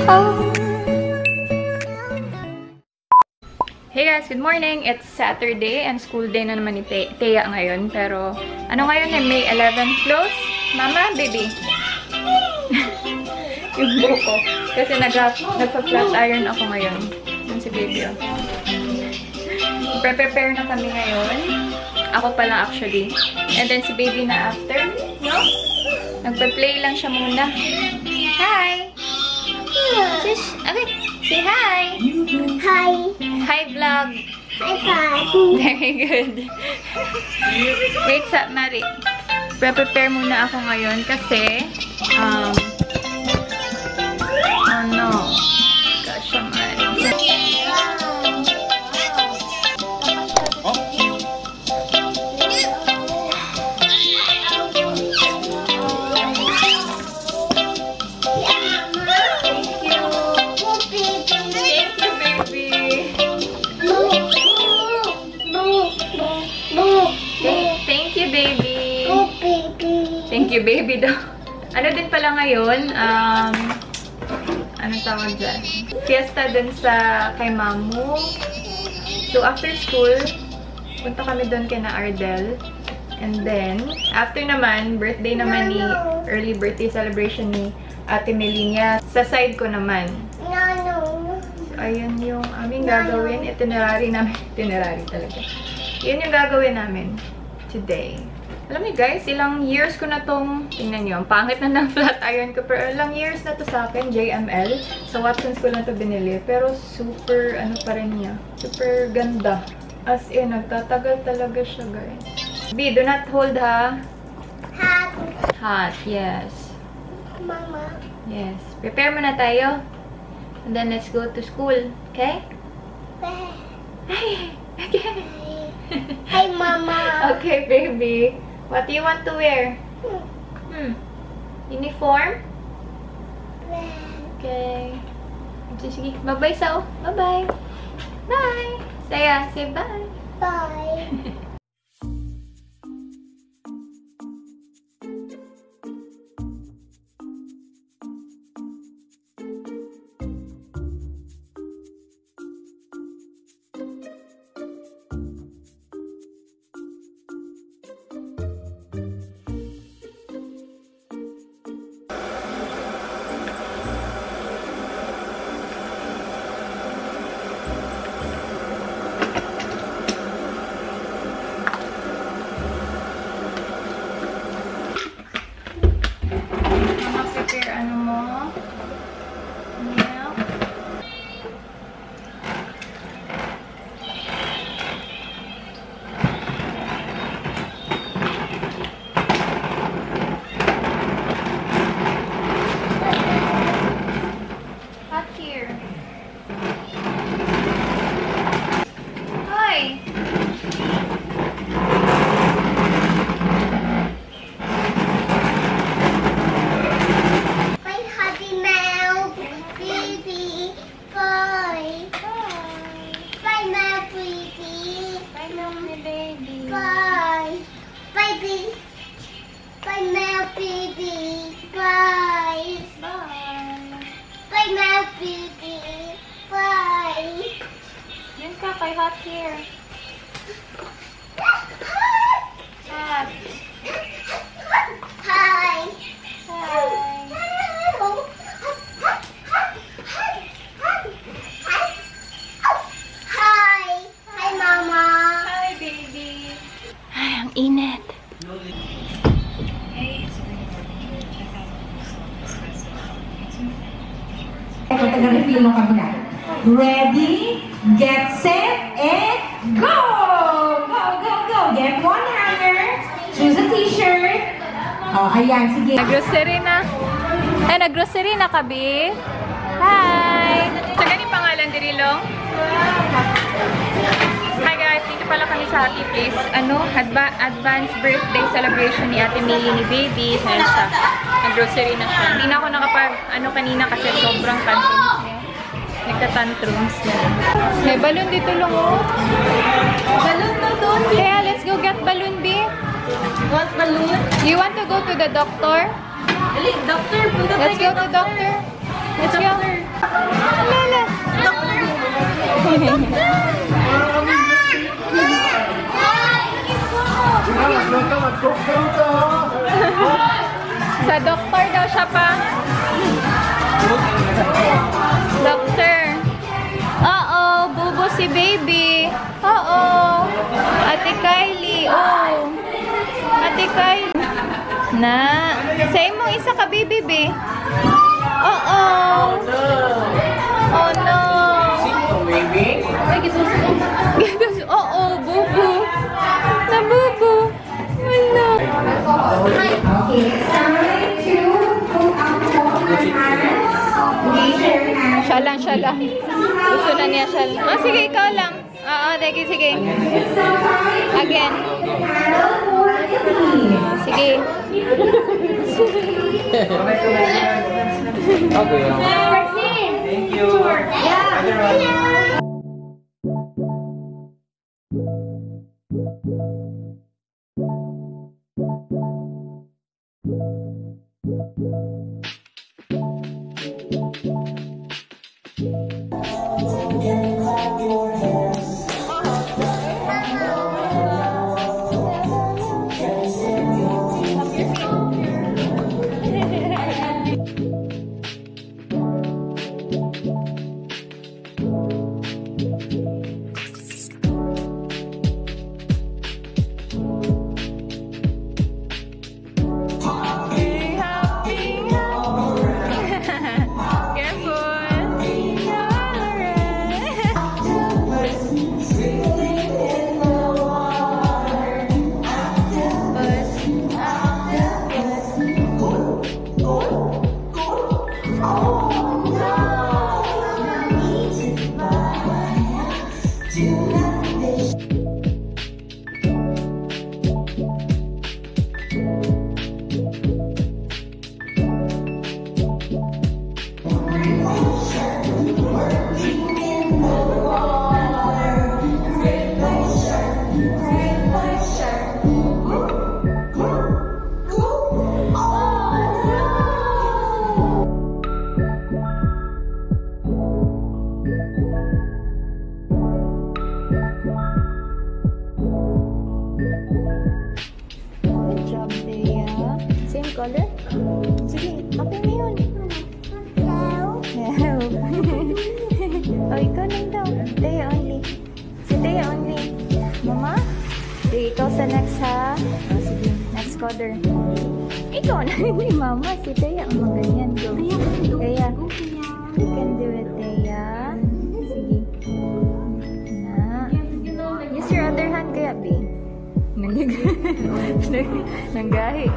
Hey guys, good morning! It's Saturday and school day na naman ni Thea ngayon. Pero, ano ngayon eh? May 11 close? Mama, baby? Yung buko. Kasi nagpa-flat iron ako ngayon. Yun si baby, oh. Prepare na kami ngayon. Ako pa lang actually. And then si baby na after, no? Nagpa-play lang siya muna. Hi! Shush! Okay, say hi! Hi! Hi, vlog! Hi, vlog! Very good. Wait, Mari. Prepare muna ako ngayon kasi, oh no. Gosh, Mari. Thank you, baby daw. Ano din pala ngayon, anong tawag dyan? Fiesta dun sa kay Mamu. So, after school, punta kami dun kay na Ardel. And then, after naman, birthday naman ni, early birthday celebration ni Ate Melinia. Sa side ko naman. So, ayun yung aming gagawin. Itinerary namin. Itinerary talaga. Yun yung gagawin namin today. Alam niyo guys, ilang years ko na tong, tingnan niyo, ang pangit na ng flat iron ko, pero ilang years na to sa akin, JML. Sa Watson's ko lang to binili, pero super, ano pa rin niya, super ganda. As in, nagtatagal talaga siya guys. B, do not hold ha. Hot. Hot, yes. Mama. Yes. Prepare muna tayo. And then let's go to school, okay? Hey, okay. Hi, Mama. Okay, baby. What do you want to wear? Uniform? Okay. Sige, bye-bye sao. Bye-bye. Bye. Saya, say bye. Bye. Kay hot here. Hot. Hi. Hi. Hi, Mama. Hi, baby. Ay, ang init. Pag-refill mo kami na. Ready, get set, and go! Go, go, go! Get one hanger, choose a t-shirt. Oh, ayan, sige. Nag-grocery na. Ay, nag-grocery na kabi. Hi! Sa ganyan pangalan, Dirilong? Hi guys, dito pala kami sa Happy Place. Advance birthday celebration ni Ate Millie ni Baby. Kaya siya, nag-grocery na siya. Hindi na ako kanina kasi sobrang tantrums niya. Nagka-tantrums niya. May balloon dito lang, oh. Balloon na doon. Kaya, let's go get balloon, B. Want balloon? You want to go to the doctor? Doctor, Let's go to doctor. Let's go. Lala. Sa doktor daw siya pa. Doctor. Oo, bubo si baby. Oo. Ate Kylie. Oh. Ate Kylie. Na. Sa imong isa ka baby, be. Oo. Oh no. Baby? Oo, bubo. Na bubo. Wala. Okay, it's time to pull out the ball with your hands. Raise your hands. Siya lang. Gusto na niya siya. Ah, sige, ikaw lang. Oo, sige. So time to Again. paddle for the team. Sige. Okay. Thank you. Yeah. color? Sige, okay na yun. Help. Oh, ikaw lang daw. Taya only. Si Taya only. Mama? Sige, ikaw sa next ha. Oh, sige, next color. Ikaw na, hindi mama. Si Taya ang maganyan. Go. Taya. You can do it, Taya. Sige. Na. Use your other hand kaya, B. Nanggahi.